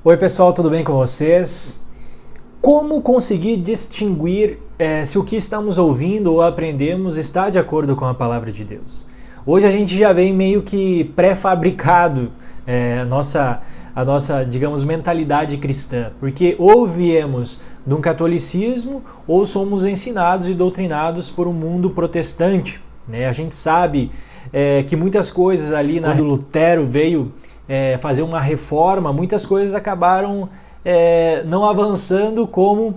Oi pessoal, tudo bem com vocês? Como conseguir distinguir se o que estamos ouvindo ou aprendemos está de acordo com a palavra de Deus? Hoje a gente já vem meio que pré-fabricado a nossa, digamos, mentalidade cristã, porque ou viemos de um catolicismo ou somos ensinados e doutrinados por um mundo protestante, né? A gente sabe que muitas coisas ali, quando Lutero veio fazer uma reforma, muitas coisas acabaram não avançando como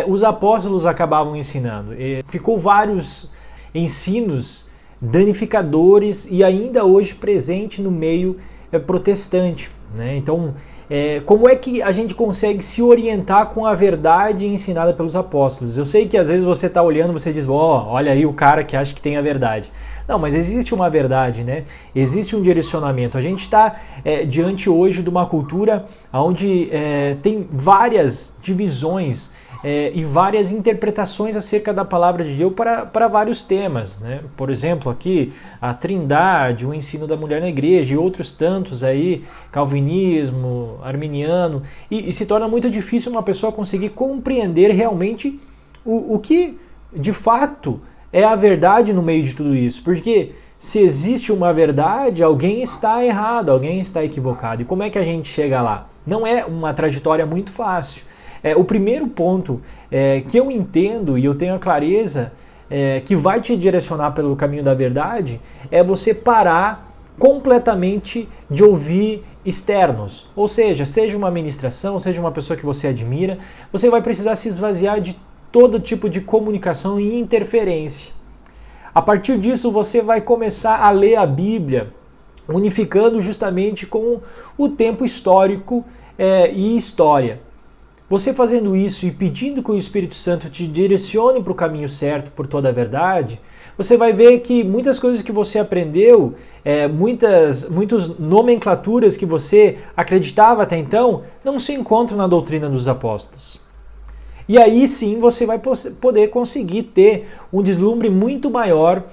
os apóstolos acabavam ensinando. Ficou vários ensinos danificadores e ainda hoje presente no meio protestante, né? Então, como é que a gente consegue se orientar com a verdade ensinada pelos apóstolos? Eu sei que às vezes você está olhando e você diz, olha aí o cara que acha que tem a verdade. Não, mas existe uma verdade, né? Existe um direcionamento. A gente está diante hoje de uma cultura onde tem várias divisões e várias interpretações acerca da palavra de Deus para vários temas, né? Por exemplo, aqui a Trindade, o ensino da mulher na igreja e outros tantos aí, calvinismo, arminiano, e se torna muito difícil uma pessoa conseguir compreender realmente o que de fato é a verdade no meio de tudo isso, porque se existe uma verdade, alguém está errado, alguém está equivocado. E como é que a gente chega lá? Não é uma trajetória muito fácil. O primeiro ponto que eu entendo e eu tenho a clareza que vai te direcionar pelo caminho da verdade é você parar completamente de ouvir externos. Ou seja uma ministração, seja uma pessoa que você admira, você vai precisar se esvaziar de todo tipo de comunicação e interferência. A partir disso você vai começar a ler a Bíblia, unificando justamente com o tempo histórico e história. Você fazendo isso e pedindo que o Espírito Santo te direcione para o caminho certo, por toda a verdade, você vai ver que muitas coisas que você aprendeu, muitas nomenclaturas que você acreditava até então, não se encontram na doutrina dos apóstolos. E aí sim você vai poder conseguir ter um deslumbre muito maior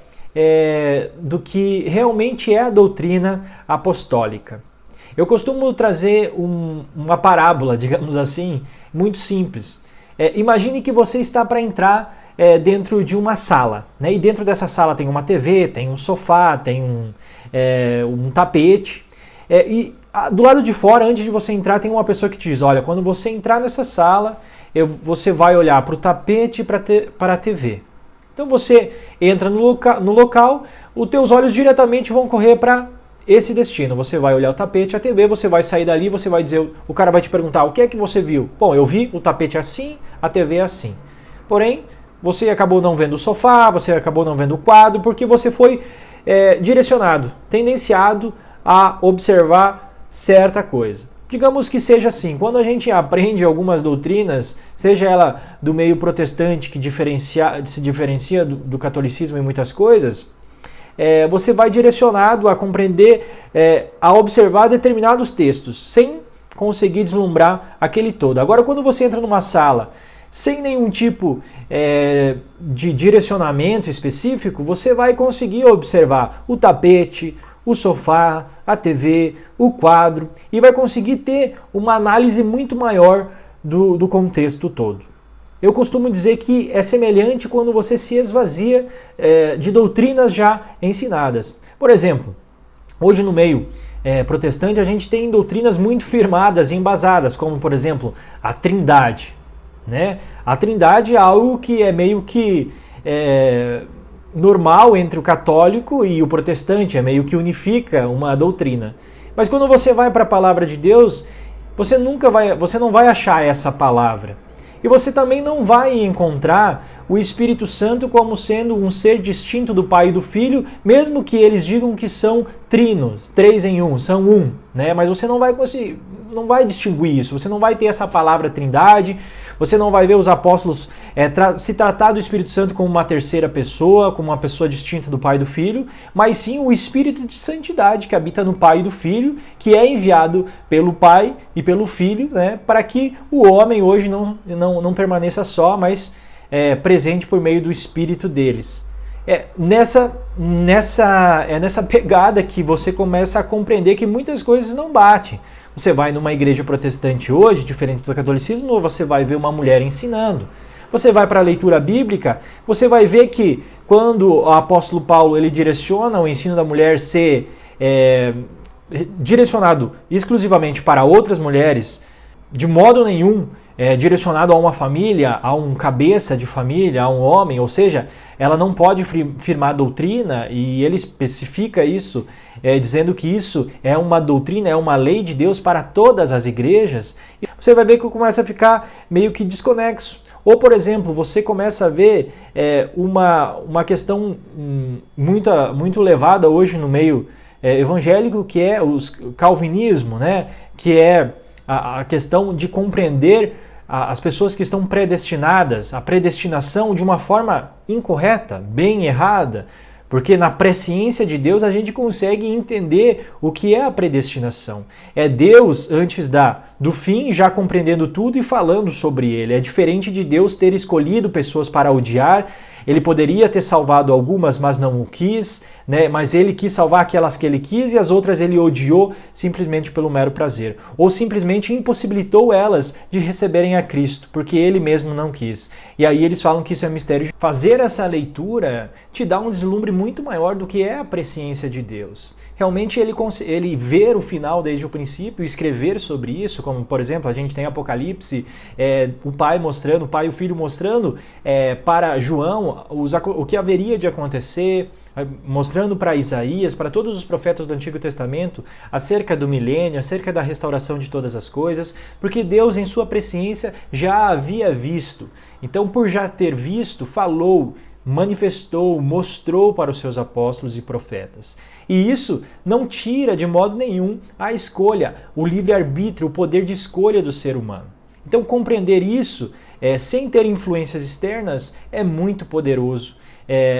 do que realmente é a doutrina apostólica. Eu costumo trazer uma parábola, digamos assim, muito simples. Imagine que você está para entrar dentro de uma sala, né? E dentro dessa sala tem uma TV, tem um sofá, tem um tapete. Do lado de fora, antes de você entrar, tem uma pessoa que te diz, olha, quando você entrar nessa sala, você vai olhar para o tapete e para a TV. Então você entra no local, os teus olhos diretamente vão correr para esse destino. Você vai olhar o tapete, a TV, você vai sair dali, você vai dizer, o cara vai te perguntar, o que é que você viu? Bom, eu vi o tapete assim, a TV assim. Porém, você acabou não vendo o sofá, você acabou não vendo o quadro, porque você foi direcionado, tendenciado a observar certa coisa. Digamos que seja assim, quando a gente aprende algumas doutrinas, seja ela do meio protestante, que se diferencia do catolicismo em muitas coisas, você vai direcionado a compreender, a observar determinados textos, sem conseguir deslumbrar aquele todo. Agora, quando você entra numa sala sem nenhum tipo de direcionamento específico, você vai conseguir observar o tapete, o sofá, a TV, o quadro, e vai conseguir ter uma análise muito maior do contexto todo. Eu costumo dizer que é semelhante quando você se esvazia de doutrinas já ensinadas. Por exemplo, hoje no meio protestante a gente tem doutrinas muito firmadas e embasadas, como por exemplo a Trindade, né? A Trindade é algo que é meio que normal entre o católico e o protestante, é meio que unifica uma doutrina. Mas quando você vai para a palavra de Deus, você não vai achar essa palavra. E você também não vai encontrar o Espírito Santo como sendo um ser distinto do Pai e do Filho, mesmo que eles digam que são trinos, 3 em 1, são um, né? Mas você não vai distinguir isso, você não vai ter essa palavra Trindade, você não vai ver os apóstolos se tratar do Espírito Santo como uma terceira pessoa, como uma pessoa distinta do Pai e do Filho, mas sim o Espírito de Santidade que habita no Pai e do Filho, que é enviado pelo Pai e pelo Filho, né, para que o homem hoje não permaneça só, mas presente por meio do Espírito deles. Nessa pegada que você começa a compreender que muitas coisas não batem. Você vai numa igreja protestante hoje, diferente do catolicismo, você vai ver uma mulher ensinando. Você vai para a leitura bíblica, você vai ver que quando o apóstolo Paulo ele direciona o ensino da mulher ser direcionado exclusivamente para outras mulheres, de modo nenhum direcionado a uma família, a um cabeça de família, a um homem, ou seja, ela não pode firmar doutrina, e ele especifica isso, dizendo que isso é uma doutrina, é uma lei de Deus para todas as igrejas. E você vai ver que começa a ficar meio que desconexo. Ou, por exemplo, você começa a ver uma questão muito levada hoje no meio evangélico, que é o calvinismo, né? Que é a questão de compreender as pessoas que estão predestinadas, a predestinação de uma forma incorreta, bem errada, porque na presciência de Deus a gente consegue entender o que é a predestinação. É Deus antes do fim já compreendendo tudo e falando sobre ele. É diferente de Deus ter escolhido pessoas para odiar. Ele poderia ter salvado algumas, mas não o quis, né? Mas ele quis salvar aquelas que ele quis e as outras ele odiou simplesmente pelo mero prazer. Ou simplesmente impossibilitou elas de receberem a Cristo, porque ele mesmo não quis. E aí eles falam que isso é mistério. Fazer essa leitura te dá um deslumbre muito maior do que é a presciência de Deus. Realmente ele ver o final desde o princípio e escrever sobre isso, como por exemplo a gente tem Apocalipse, o pai e o filho mostrando para João o que haveria de acontecer, mostrando para Isaías, para todos os profetas do Antigo Testamento, acerca do milênio, acerca da restauração de todas as coisas, porque Deus em sua presciência já havia visto. Então, por já ter visto, falou, manifestou, mostrou para os seus apóstolos e profetas. E isso não tira de modo nenhum a escolha, o livre-arbítrio, o poder de escolha do ser humano. Então compreender isso, sem ter influências externas, é muito poderoso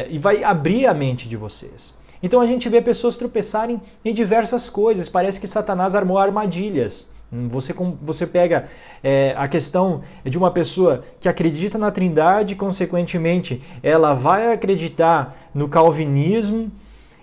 e vai abrir a mente de vocês. Então a gente vê pessoas tropeçarem em diversas coisas, parece que Satanás armou armadilhas. Você pega a questão de uma pessoa que acredita na Trindade, consequentemente ela vai acreditar no calvinismo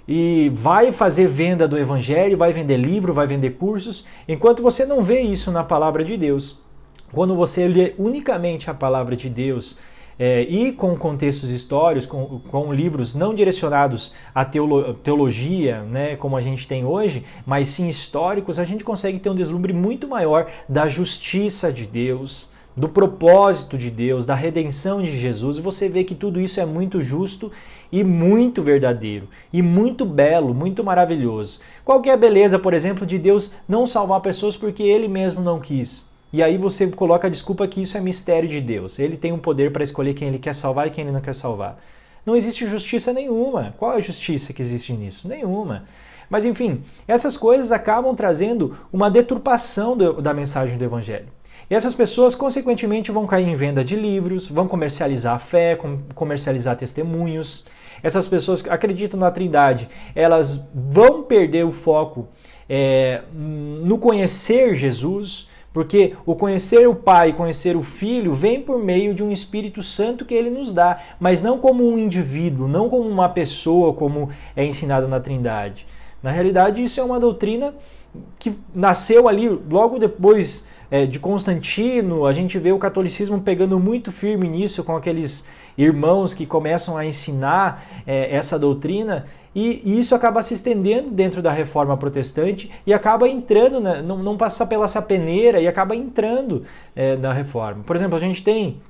e vai fazer venda do evangelho, vai vender livro, vai vender cursos, enquanto você não vê isso na palavra de Deus. Quando você lê unicamente a palavra de Deus e com contextos históricos, com livros não direcionados à teologia, né, como a gente tem hoje, mas sim históricos, a gente consegue ter um deslumbre muito maior da justiça de Deus, do propósito de Deus, da redenção de Jesus. E você vê que tudo isso é muito justo e muito verdadeiro, e muito belo, muito maravilhoso. Qual que é a beleza, por exemplo, de Deus não salvar pessoas porque Ele mesmo não quis? E aí você coloca a desculpa que isso é mistério de Deus. Ele tem um poder para escolher quem ele quer salvar e quem ele não quer salvar. Não existe justiça nenhuma. Qual é a justiça que existe nisso? Nenhuma. Mas enfim, essas coisas acabam trazendo uma deturpação da mensagem do Evangelho. E essas pessoas, consequentemente, vão cair em venda de livros, vão comercializar a fé, comercializar testemunhos. Essas pessoas que acreditam na Trindade, elas vão perder o foco no conhecer Jesus, porque o conhecer o Pai, conhecer o Filho, vem por meio de um Espírito Santo que Ele nos dá, mas não como um indivíduo, não como uma pessoa, como é ensinado na Trindade. Na realidade, isso é uma doutrina que nasceu ali logo depois de Constantino. A gente vê o catolicismo pegando muito firme nisso, com aqueles irmãos que começam a ensinar essa doutrina, e isso acaba se estendendo dentro da reforma protestante e acaba entrando, né, não passa pela essa peneira e acaba entrando na reforma. Por exemplo, a gente tem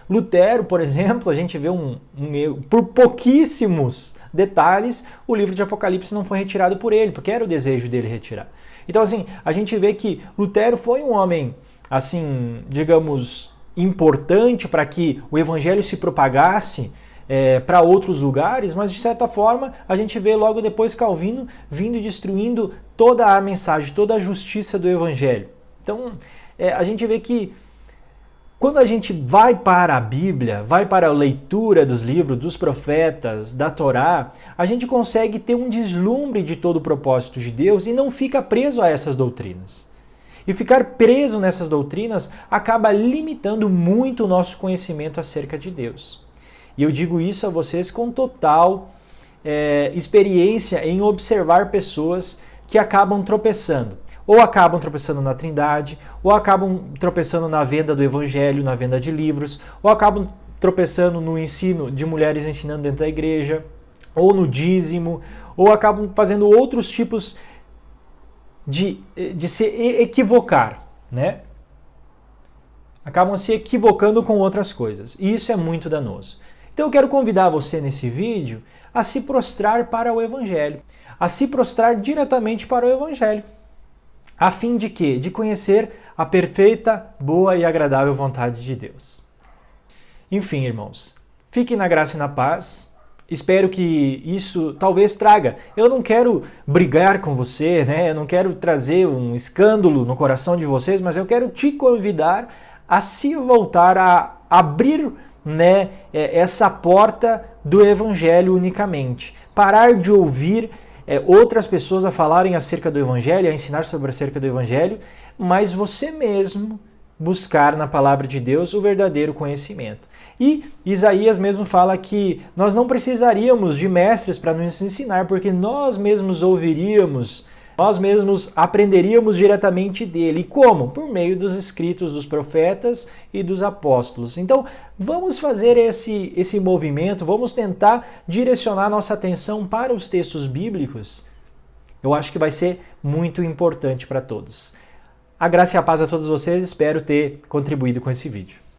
Lutero, por exemplo, a gente vê por pouquíssimos detalhes, o livro de Apocalipse não foi retirado por ele, porque era o desejo dele retirar. Então, assim, a gente vê que Lutero foi um homem, assim, digamos, importante para que o evangelho se propagasse para outros lugares, mas de certa forma a gente vê logo depois Calvino vindo e destruindo toda a mensagem, toda a justiça do evangelho. Então, a gente vê que quando a gente vai para a Bíblia, vai para a leitura dos livros, dos profetas, da Torá, a gente consegue ter um deslumbre de todo o propósito de Deus e não fica preso a essas doutrinas. E ficar preso nessas doutrinas acaba limitando muito o nosso conhecimento acerca de Deus. E eu digo isso a vocês com total experiência em observar pessoas que acabam tropeçando. ou acabam tropeçando na Trindade, ou acabam tropeçando na venda do Evangelho, na venda de livros, ou acabam tropeçando no ensino de mulheres ensinando dentro da igreja, ou no dízimo, ou acabam fazendo outros tipos de se equivocar, né? Acabam se equivocando com outras coisas. E isso é muito danoso. Então eu quero convidar você nesse vídeo a se prostrar para o Evangelho, a se prostrar diretamente para o Evangelho, a fim de quê? De conhecer a perfeita, boa e agradável vontade de Deus. Enfim, irmãos, fiquem na graça e na paz. Espero que isso talvez traga. Eu não quero brigar com você, né? Eu não quero trazer um escândalo no coração de vocês, mas eu quero te convidar a se voltar a abrir, né, essa porta do Evangelho unicamente. Parar de ouvir outras pessoas a falarem acerca do Evangelho, a ensinar sobre acerca do Evangelho, mas você mesmo buscar na palavra de Deus o verdadeiro conhecimento. E Isaías mesmo fala que nós não precisaríamos de mestres para nos ensinar, porque nós mesmos ouviríamos, nós mesmos aprenderíamos diretamente dele. E como? Por meio dos escritos dos profetas e dos apóstolos. Então, vamos fazer esse movimento, vamos tentar direcionar nossa atenção para os textos bíblicos. Eu acho que vai ser muito importante para todos. A graça e a paz a todos vocês, espero ter contribuído com esse vídeo.